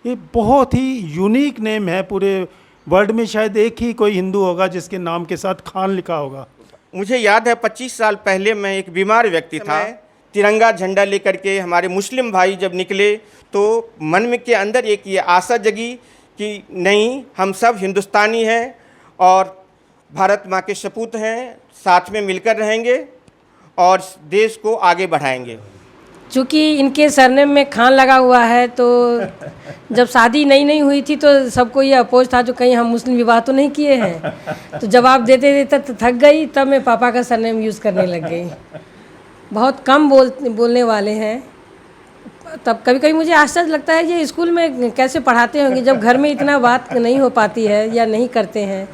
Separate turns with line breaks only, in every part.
ये बहुत ही unique name है। पूरे वर्ल्ड में शायद एक ही कोई हिंदू होगा जिसके नाम के साथ खान लिखा होगा।
मुझे याद है 25 साल पहले मैं एक बीमार व्यक्ति था। तिरंगा झंडा लेकर के हमारे मुस्लिम भाई जब निकले तो मन में के अंदर एक ये आशा जगी कि नहीं, हम सब हिंदुस्तानी हैं और भारत माँ के सपूत हैं, साथ में मिलकर रहेंगे और देश को आगे बढ़ाएंगे।
चूँकि इनके सरनेम में खान लगा हुआ है तो जब शादी नई नई हुई थी तो सबको ये अपोज था जो कहीं हम मुस्लिम विवाह तो नहीं किए हैं। तो जवाब देते देते तो थक गई, तब मैं पापा का सरनेम यूज़ करने लग गई। बहुत कम बोलने वाले हैं। तब कभी कभी मुझे आश्चर्य लगता है ये स्कूल में कैसे पढ़ाते होंगे जब घर में इतना बात नहीं हो पाती है या नहीं करते हैं।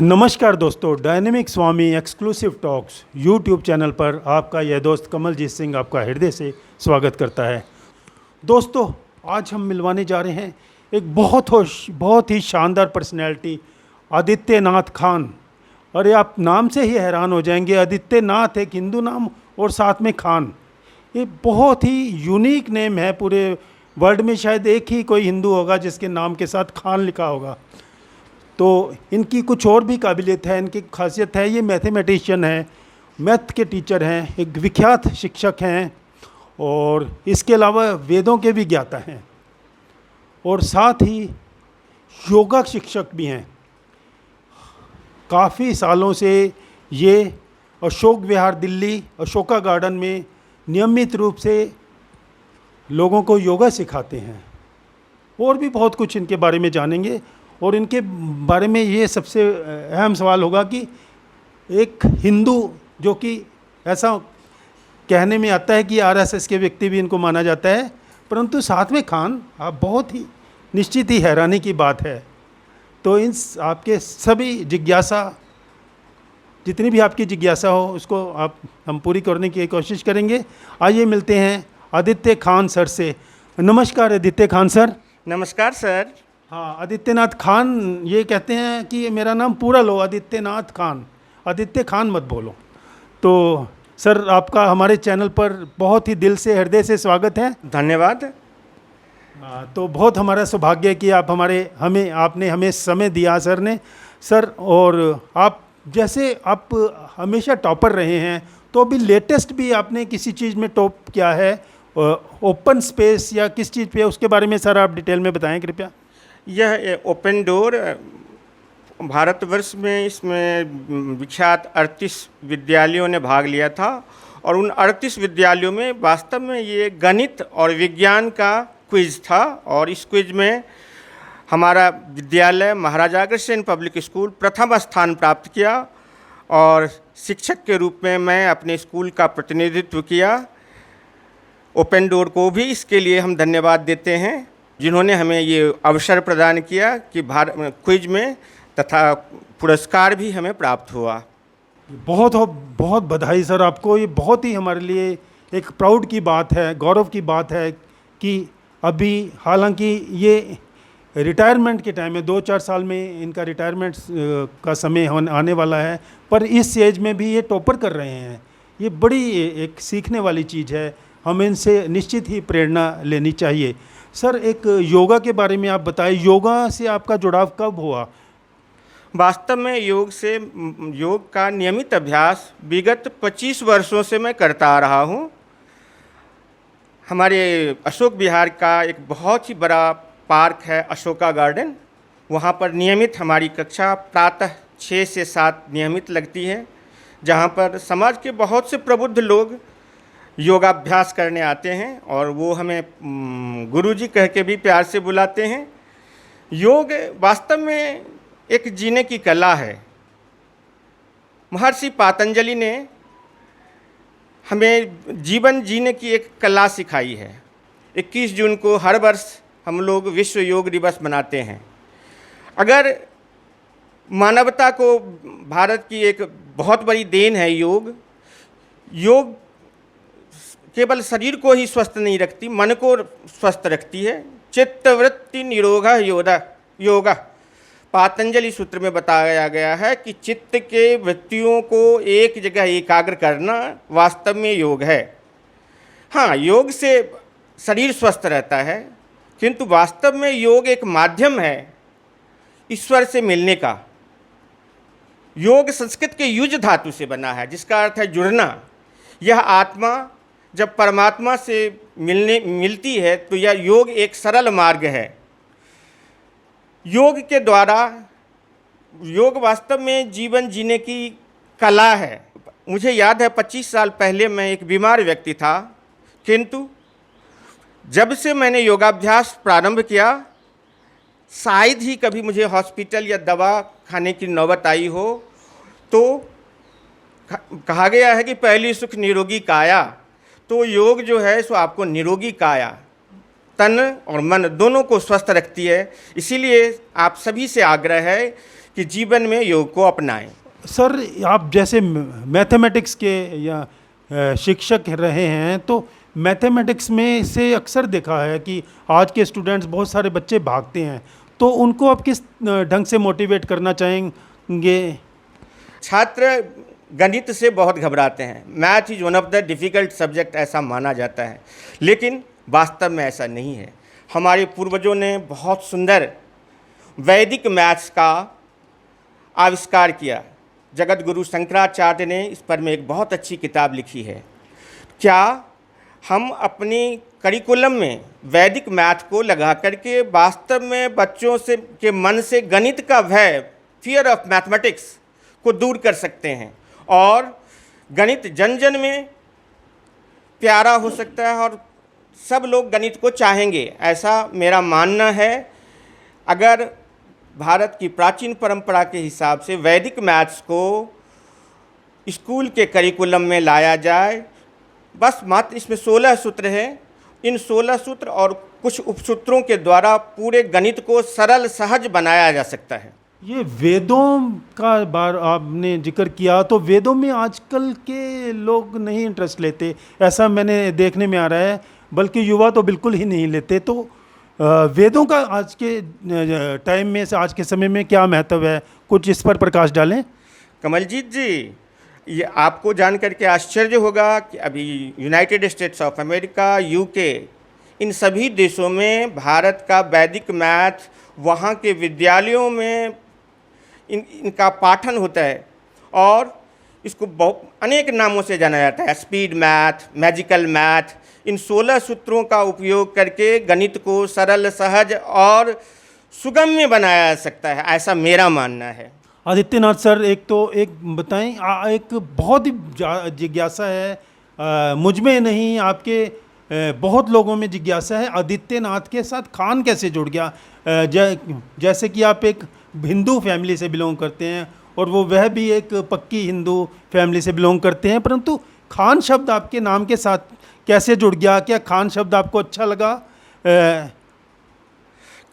नमस्कार दोस्तों, डायनेमिक स्वामी एक्सक्लूसिव टॉक्स यूट्यूब चैनल पर आपका यह दोस्त कमलजीत सिंह आपका हृदय से स्वागत करता है। दोस्तों, आज हम मिलवाने जा रहे हैं एक बहुत ही शानदार पर्सनैलिटी, आदित्यनाथ खान। और ये आप नाम से ही हैरान हो जाएंगे। आदित्यनाथ एक हिंदू नाम और साथ में खान, ये बहुत ही यूनिक नेम है। पूरे वर्ल्ड में शायद एक ही कोई हिंदू होगा जिसके नाम के साथ खान लिखा होगा। तो इनकी कुछ और भी काबिलियत है, इनकी खासियत है, ये मैथमेटिशियन है, मैथ के टीचर हैं, एक विख्यात शिक्षक हैं और इसके अलावा वेदों के भी ज्ञाता हैं और साथ ही योगा शिक्षक भी हैं। काफ़ी सालों से ये अशोक विहार दिल्ली अशोका गार्डन में नियमित रूप से लोगों को योगा सिखाते हैं। और भी बहुत कुछ इनके बारे में जानेंगे। और इनके बारे में ये सबसे अहम सवाल होगा कि एक हिंदू जो कि ऐसा कहने में आता है कि आरएसएस के व्यक्ति भी इनको माना जाता है, परंतु साथ में खान, आप बहुत ही निश्चित ही हैरानी की बात है। तो इन आपके सभी जिज्ञासा, जितनी भी आपकी जिज्ञासा हो उसको हम पूरी करने की कोशिश करेंगे। आइए मिलते हैं आदित्य खान सर से। नमस्कार आदित्य खान सर।
नमस्कार सर।
हाँ, आदित्यनाथ खान ये कहते हैं कि मेरा नाम पूरा लो, आदित्यनाथ खान, आदित्य खान मत बोलो। तो सर, आपका हमारे चैनल पर बहुत ही दिल से हृदय से स्वागत है।
धन्यवाद।
तो बहुत हमारा सौभाग्य है कि आपने हमें समय दिया सर ने। सर, और आप हमेशा टॉपर रहे हैं, तो अभी लेटेस्ट भी आपने किसी चीज़ में टॉप किया है, ओपन स्पेस या किस चीज़ पे, उसके बारे में सर आप डिटेल में बताएं कृपया।
यह ओपन डोर भारतवर्ष में, इसमें विख्यात 38 विद्यालयों ने भाग लिया था और उन 38 विद्यालयों में वास्तव में ये गणित और विज्ञान का क्विज़ था। और इस क्विज़ में हमारा विद्यालय महाराजा अग्रसेन पब्लिक स्कूल प्रथम स्थान प्राप्त किया और शिक्षक के रूप में मैं अपने स्कूल का प्रतिनिधित्व किया। ओपन डोर को भी इसके लिए हम धन्यवाद देते हैं जिन्होंने हमें ये अवसर प्रदान किया कि क्विज में, तथा पुरस्कार भी हमें प्राप्त हुआ।
बहुत बहुत बधाई सर आपको। ये बहुत ही हमारे लिए एक प्राउड की बात है, गौरव की बात है कि अभी, हालांकि ये रिटायरमेंट के टाइम में 2-4 साल में इनका रिटायरमेंट का समय आने वाला है, पर इस एज में भी ये टॉपर कर रहे हैं। ये बड़ी एक सीखने वाली चीज़ है, हमें इनसे निश्चित ही प्रेरणा लेनी चाहिए। सर, एक योगा के बारे में आप बताएं, योगा से आपका जुड़ाव कब हुआ?
वास्तव में योग का नियमित अभ्यास विगत 25 वर्षों से मैं करता आ रहा हूँ। हमारे अशोक विहार का एक बहुत ही बड़ा पार्क है, अशोका गार्डन। वहाँ पर नियमित हमारी कक्षा प्रातः 6 से 7 नियमित लगती है, जहाँ पर समाज के बहुत से प्रबुद्ध लोग योगाभ्यास करने आते हैं और वो हमें गुरुजी कह के भी प्यार से बुलाते हैं। योग वास्तव में एक जीने की कला है। महर्षि पातंजलि ने हमें जीवन जीने की एक कला सिखाई है। 21 जून को हर वर्ष हम लोग विश्व योग दिवस मनाते हैं। अगर मानवता को भारत की एक बहुत बड़ी देन है योग केवल शरीर को ही स्वस्थ नहीं रखती, मन को स्वस्थ रखती है। चित्तवृत्ति निरोधा योगा पातंजलि सूत्र में बताया गया है कि चित्त के वृत्तियों को एक जगह एकाग्र करना वास्तव में योग है। हाँ, योग से शरीर स्वस्थ रहता है, किंतु वास्तव में योग एक माध्यम है ईश्वर से मिलने का। योग संस्कृत के युज धातु से बना है, जिसका अर्थ है जुड़ना। यह आत्मा जब परमात्मा से मिलती है तो यह योग एक सरल मार्ग है। योग के द्वारा, योग वास्तव में जीवन जीने की कला है। मुझे याद है 25 साल पहले मैं एक बीमार व्यक्ति था, किंतु जब से मैंने योगाभ्यास प्रारंभ किया, शायद ही कभी मुझे हॉस्पिटल या दवा खाने की नौबत आई हो। तो कहा गया है कि पहली सुख निरोगी काया, तो योग जो है सो आपको निरोगी काया, तन और मन दोनों को स्वस्थ रखती है। इसीलिए आप सभी से आग्रह है कि जीवन में योग को अपनाएं।
सर, आप जैसे मैथमेटिक्स के या शिक्षक रहे हैं, तो मैथमेटिक्स में से अक्सर देखा है कि आज के स्टूडेंट्स, बहुत सारे बच्चे भागते हैं, तो उनको आप किस ढंग से मोटिवेट करना चाहेंगे?
छात्र गणित से बहुत घबराते हैं। Math is one of the difficult subject ऐसा माना जाता है, लेकिन वास्तव में ऐसा नहीं है। हमारे पूर्वजों ने बहुत सुंदर वैदिक मैथ्स का आविष्कार किया। जगत गुरु शंकराचार्य ने इस पर में एक बहुत अच्छी किताब लिखी है। क्या हम अपनी करिकुलम में वैदिक मैथ को लगा करके वास्तव में बच्चों से के मन से गणित का भय, फियर ऑफ मैथमेटिक्स को दूर कर सकते हैं, और गणित जन जन में प्यारा हो सकता है और सब लोग गणित को चाहेंगे, ऐसा मेरा मानना है। अगर भारत की प्राचीन परंपरा के हिसाब से वैदिक मैथ्स को स्कूल के करिकुलम में लाया जाए, बस मात्र इसमें 16 सूत्र हैं। इन 16 सूत्र और कुछ उपसूत्रों के द्वारा पूरे गणित को सरल सहज बनाया जा सकता है।
ये वेदों का बार आपने जिक्र किया, तो वेदों में आजकल के लोग नहीं इंटरेस्ट लेते, ऐसा मैंने देखने में आ रहा है, बल्कि युवा तो बिल्कुल ही नहीं लेते। तो वेदों का आज के टाइम में से, आज के समय में क्या महत्व है, कुछ इस पर प्रकाश डालें।
कमलजीत जी, ये आपको जान करके आश्चर्य होगा कि अभी United States of America, UK, इन सभी देशों में भारत का वैदिक मैथ, वहाँ के विद्यालयों में इनका पाठन होता है, और इसको बहुत अनेक नामों से जाना जाता है। Speed math, magical math. इन 16 सूत्रों का उपयोग करके गणित को सरल, सहज और सुगम्य बनाया जा सकता है, ऐसा मेरा मानना है।
आदित्यनाथ सर, एक बताएं, एक बहुत ही जिज्ञासा है, मुझ में नहीं, आपके बहुत लोगों में जिज्ञासा है, आदित्यनाथ के साथ खान कैसे जुड़ गया? जैसे कि आप एक हिंदू फैमिली से बिलोंग करते हैं, और वह भी एक पक्की हिंदू फैमिली से बिलोंग करते हैं, परंतु खान शब्द आपके नाम के साथ कैसे जुड़ गया? क्या खान शब्द आपको अच्छा लगा?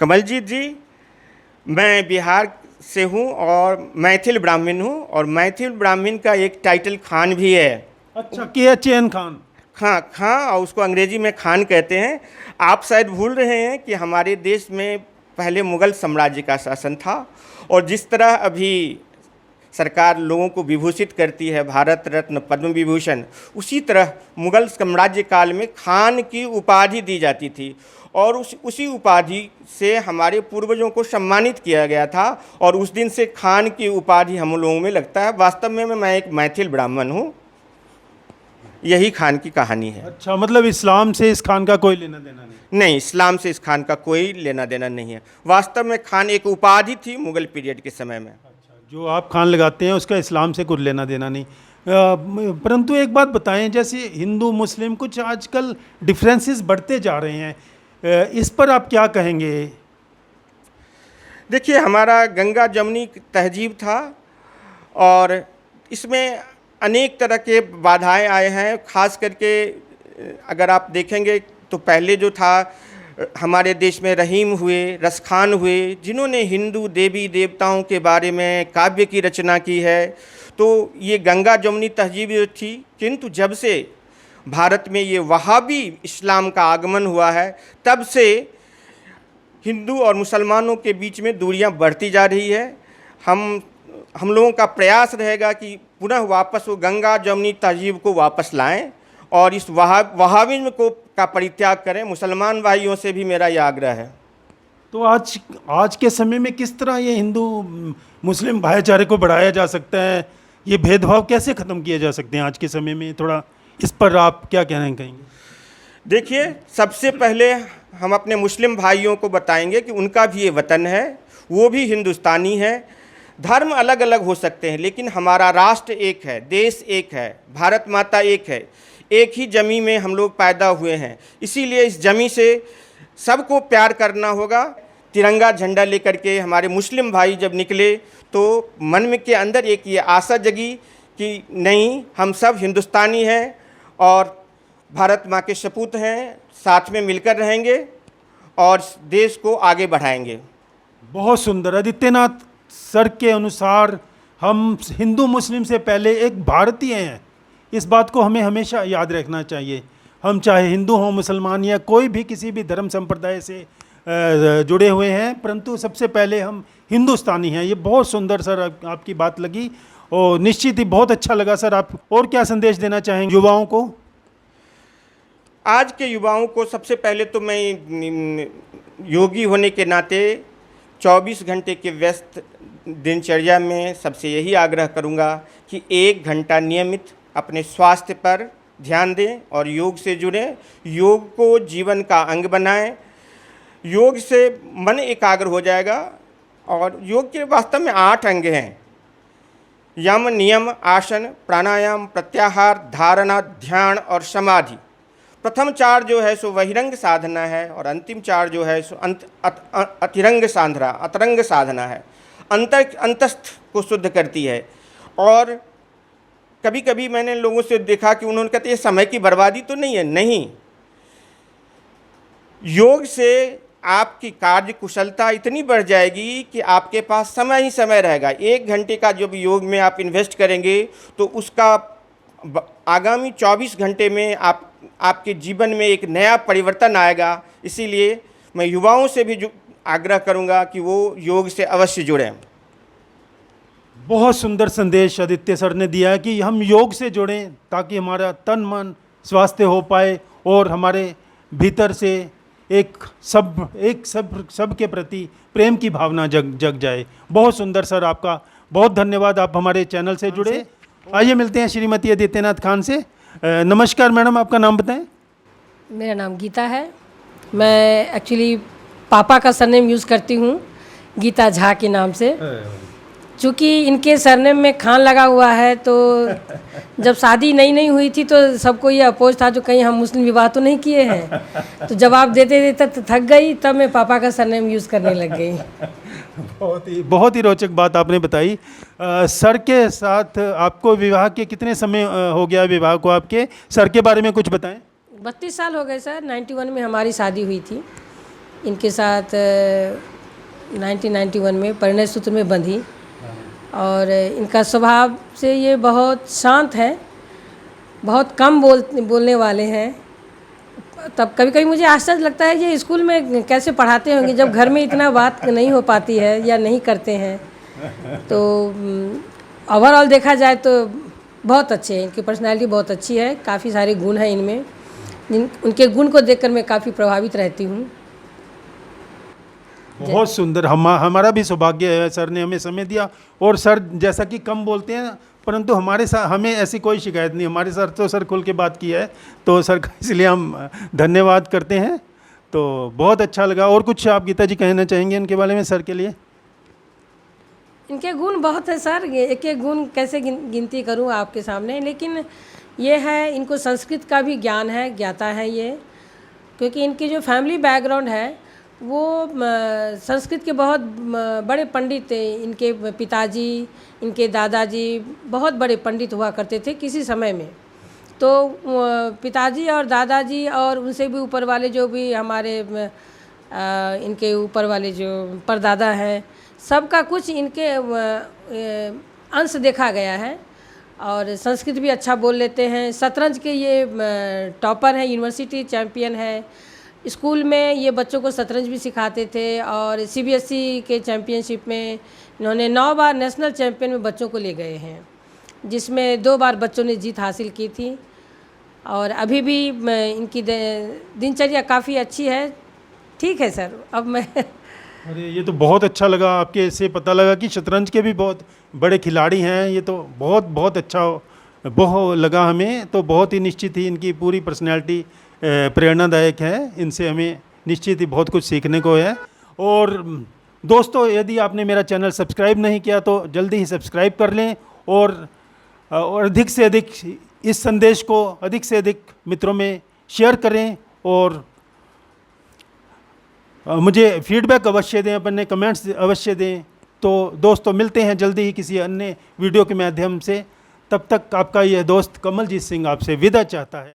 कमलजीत जी, मैं बिहार से हूँ और मैथिल ब्राह्मण हूँ, और मैथिल ब्राह्मण का एक टाइटल खान भी है।
अच्छा, KHAN खान।
हाँ, खां, और उसको अंग्रेजी में खान कहते हैं। आप शायद भूल रहे हैं कि हमारे देश में पहले मुग़ल साम्राज्य का शासन था, और जिस तरह अभी सरकार लोगों को विभूषित करती है भारत रत्न, पद्म विभूषण, उसी तरह मुग़ल साम्राज्य काल में खान की उपाधि दी जाती थी, और उसी उपाधि से हमारे पूर्वजों को सम्मानित किया गया था, और उस दिन से खान की उपाधि हम लोगों में लगता है। वास्तव में मैं एक मैथिल ब्राह्मण हूँ, यही खान की कहानी है।
अच्छा, मतलब इस्लाम से इस खान का कोई लेना देना नहीं?
नहीं, इस्लाम से इस खान का कोई लेना देना नहीं है। वास्तव में खान एक उपाधि थी मुग़ल पीरियड के समय में।
अच्छा, जो आप खान लगाते हैं उसका इस्लाम से कुछ लेना देना नहीं। परंतु एक बात बताएं, जैसे हिंदू मुस्लिम कुछ आजकल डिफरेंसेस बढ़ते जा रहे हैं, इस पर आप क्या कहेंगे?
देखिए, हमारा गंगा जमुनी तहजीब था, और इसमें अनेक तरह के बाधाएं आए हैं। खास करके अगर आप देखेंगे तो पहले जो था, हमारे देश में रहीम हुए, रसखान हुए, जिन्होंने हिंदू देवी देवताओं के बारे में काव्य की रचना की है। तो ये गंगा जमुनी तहजीब थी, किंतु जब से भारत में ये वहाबी इस्लाम का आगमन हुआ है, तब से हिंदू और मुसलमानों के बीच में दूरियां बढ़ती जा रही है। हम लोगों का प्रयास रहेगा कि पुनः वापस वो गंगा जमुनी तहजीब को वापस लाएं, और इस वहाबिज्म को का परित्याग करें। मुसलमान भाइयों से भी मेरा यह आग्रह है।
तो आज के समय में किस तरह ये हिंदू मुस्लिम भाईचारे को बढ़ाया जा सकता है, ये भेदभाव कैसे ख़त्म किए जा सकते हैं आज के समय में, थोड़ा इस पर आप क्या कहना कहेंगे?
देखिए, सबसे पहले हम अपने मुस्लिम भाइयों को बताएंगे कि उनका भी ये वतन है, वो भी हिंदुस्तानी है। धर्म अलग अलग हो सकते हैं, लेकिन हमारा राष्ट्र एक है, देश एक है, भारत माता एक है। एक ही जमी में हम लोग पैदा हुए हैं, इसीलिए इस जमी से सबको प्यार करना होगा। तिरंगा झंडा लेकर के हमारे मुस्लिम भाई जब निकले तो मन में के अंदर एक ये आशा जगी कि नहीं, हम सब हिंदुस्तानी हैं और भारत माँ के सपूत हैं, साथ में मिलकर रहेंगे और देश को आगे बढ़ाएंगे।
बहुत सुंदर। आदित्यनाथ सर के अनुसार हम हिंदू मुस्लिम से पहले एक भारतीय हैं, इस बात को हमें हमेशा याद रखना चाहिए। हम चाहे हिंदू हों, मुसलमान या कोई भी किसी भी धर्म संप्रदाय से जुड़े हुए हैं, परंतु सबसे पहले हम हिंदुस्तानी हैं। ये बहुत सुंदर सर आपकी बात लगी और निश्चित ही बहुत अच्छा लगा। सर, आप और क्या संदेश देना चाहेंगे युवाओं को?
आज के युवाओं को सबसे पहले तो मैं योगी होने के नाते 24 घंटे के व्यस्त दिनचर्या में सबसे यही आग्रह करूंगा कि 1 घंटा नियमित अपने स्वास्थ्य पर ध्यान दें और योग से जुड़ें। योग को जीवन का अंग बनाएं। योग से मन एकाग्र हो जाएगा और योग के वास्तव में 8 अंग हैं: यम, नियम, आसन, प्राणायाम, प्रत्याहार, धारणा, ध्यान और समाधि। प्रथम 4 जो है सो बहिरंग साधना है और अंतिम 4 जो है सो अतरंग साधना है। अंतस्थ को शुद्ध करती है। और कभी कभी मैंने लोगों से देखा कि उन्होंने कहते ये समय की बर्बादी तो नहीं है। नहीं, योग से आपकी कार्य कुशलता इतनी बढ़ जाएगी कि आपके पास समय ही समय रहेगा। 1 घंटे का जब योग में आप इन्वेस्ट करेंगे तो उसका आगामी 24 घंटे में आपके जीवन में एक नया परिवर्तन आएगा। इसीलिए मैं युवाओं से भी आग्रह करूंगा कि वो योग से अवश्य जुड़ें।
बहुत सुंदर संदेश आदित्य सर ने दिया है कि हम योग से जुड़ें ताकि हमारा तन मन स्वास्थ्य हो पाए और हमारे भीतर से सब के प्रति प्रेम की भावना जग जाए। बहुत सुंदर सर, आपका बहुत धन्यवाद, आप हमारे चैनल से जुड़े। आइए मिलते हैं श्रीमती आदित्यनाथ खान से। नमस्कार मैडम, आपका नाम बताएं।
मेरा नाम गीता है। मैं एक्चुअली पापा का सरनेम यूज़ करती हूँ, गीता झा के नाम से। चूँकि इनके सरनेम में खान लगा हुआ है, तो जब शादी नई हुई थी तो सबको ये अपोज था जो कहीं हम मुस्लिम विवाह तो नहीं किए हैं। तो जवाब देते देते तो थक गई, तब मैं पापा का सरनेम यूज़ करने लग गई।
बहुत ही रोचक बात आपने बताई। सर के साथ आपको विवाह के कितने समय हो गया विवाह को? आपके सर के बारे में कुछ बताएं।
32 साल हो गए सर। 91 में हमारी शादी हुई थी इनके साथ। 1991 में परिणय सूत्र में बंधी। और इनका स्वभाव से ये बहुत शांत है, बहुत कम बोलने वाले हैं। तब कभी कभी मुझे आश्चर्य लगता है ये स्कूल में कैसे पढ़ाते होंगे जब घर में इतना बात नहीं हो पाती है या नहीं करते हैं। तो ओवरऑल देखा जाए तो बहुत अच्छे हैं, इनकी पर्सनैलिटी बहुत अच्छी है, काफ़ी सारे गुण हैं इनमें। उनके गुण को देखकर मैं काफ़ी प्रभावित रहती हूँ।
बहुत सुंदर। हमारा भी सौभाग्य है, सर ने हमें समय दिया। और सर जैसा कि कम बोलते हैं, परंतु हमारे साथ हमें ऐसी कोई शिकायत नहीं। हमारे सर तो सर खुल के बात की है, तो सर का इसलिए हम धन्यवाद करते हैं। तो बहुत अच्छा लगा। और कुछ आप गीता जी कहना चाहेंगे इनके बारे में, सर के लिए?
इनके गुण बहुत है सर, एक एक गुण कैसे गिनती करूं आपके सामने। लेकिन ये है, इनको संस्कृत का भी ज्ञान है, ज्ञाता है ये। क्योंकि इनकी जो फैमिली बैकग्राउंड है वो संस्कृत के बहुत बड़े पंडित थे। इनके पिताजी, इनके दादाजी बहुत बड़े पंडित हुआ करते थे किसी समय में। तो पिताजी और दादाजी और उनसे भी ऊपर वाले जो भी हमारे इनके ऊपर वाले जो परदादा हैं, सबका कुछ इनके अंश देखा गया है। और संस्कृत भी अच्छा बोल लेते हैं। शतरंज के ये टॉपर हैं, यूनिवर्सिटी चैम्पियन है। स्कूल में ये बच्चों को शतरंज भी सिखाते थे। और सीबीएसई के चैम्पियनशिप में इन्होंने 9 बार नेशनल चैम्पियन में बच्चों को ले गए हैं, जिसमें 2 बार बच्चों ने जीत हासिल की थी। और अभी भी इनकी दिनचर्या काफ़ी अच्छी है। ठीक है सर, अब मैं
अरे ये तो बहुत अच्छा लगा, आपके से पता लगा कि शतरंज के भी बहुत बड़े खिलाड़ी हैं। ये तो बहुत बहुत अच्छा बहुत लगा हमें। तो बहुत ही निश्चित ही इनकी पूरी पर्सनैलिटी प्रेरणादायक है। इनसे हमें निश्चित ही बहुत कुछ सीखने को है। और दोस्तों, यदि आपने मेरा चैनल सब्सक्राइब नहीं किया तो जल्दी ही सब्सक्राइब कर लें और अधिक से अधिक इस संदेश को अधिक से अधिक मित्रों में शेयर करें और मुझे फीडबैक अवश्य दें, अपने कमेंट्स अवश्य दें। तो दोस्तों, मिलते हैं जल्दी ही किसी अन्य वीडियो के माध्यम से। तब तक आपका यह दोस्त कमलजीत सिंह आपसे विदा चाहता है।